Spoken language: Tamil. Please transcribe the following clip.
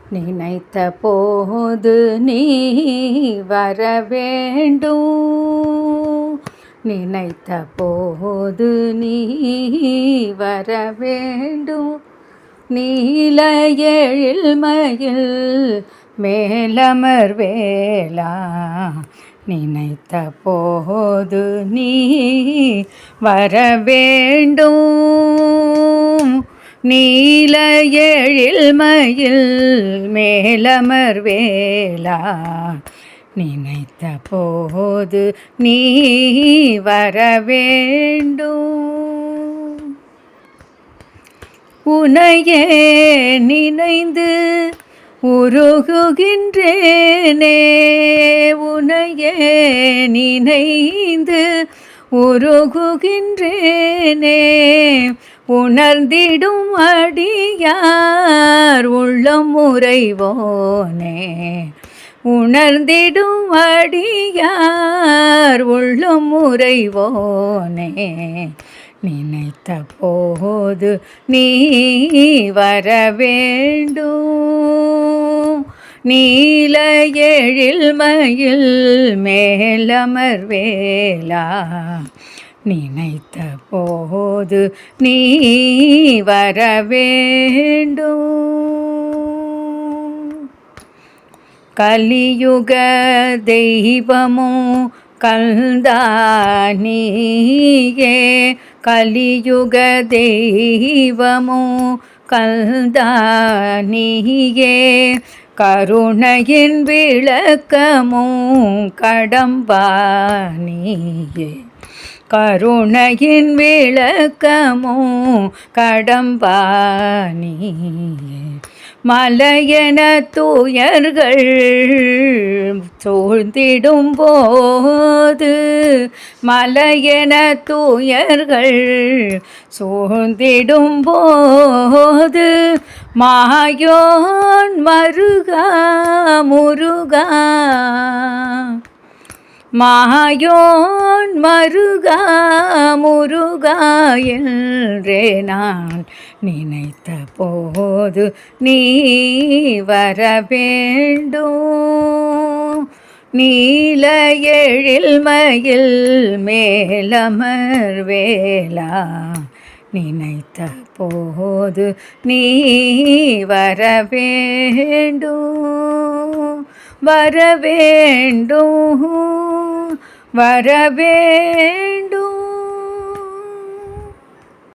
நினைத்த போது நீ வர வேண்டும். நினைத்த போது நீ வர வேண்டும். நீல எழில்மயில் மேலமர் வேளா நினைத்த போது நீ வர வேண்டும். நீல எழில்மயில் மேலமர் வேளா நினைத்த போது நீ வர வேண்டும். உனையே நினைந்து உருகுகின்றேனே. உனையே நினைந்து உருகுகின்றேனே. உணர்ந்திடும் அடியார் உள்ளம் உறைவோனே. உணர்ந்திடும் அடியார் உள்ளம் உறைவோனே. நினைத்த போது நீ வர வேண்டும். நீல எழில்மயில் மேலமர் வேளா நினைத்த போது நீ வர வேண்டும். கலியுக தெய்வமோ கல்தானியே. கலியுக தெய்வமோ கல்தானியே. கருணையின் விளக்கமும் கடம்பானியே. கருணையின் விளக்கமும் கடம்பானியே. மலையென துயர்கள் சூழ்ந்திடும் போது. மலையென துயர்கள் சூழ்ந்திடும் போது. மாயோன் மருகா முருகா. மாயோன் மருகா முருகா என்றே நான் நினைத்த போது நீ வர வேண்டும். நீல எழில்மயில் மேலமர் வேளா நினைத்த போது நீ வர வேண்டும். வர வேண்டும். வர வேண்டும்.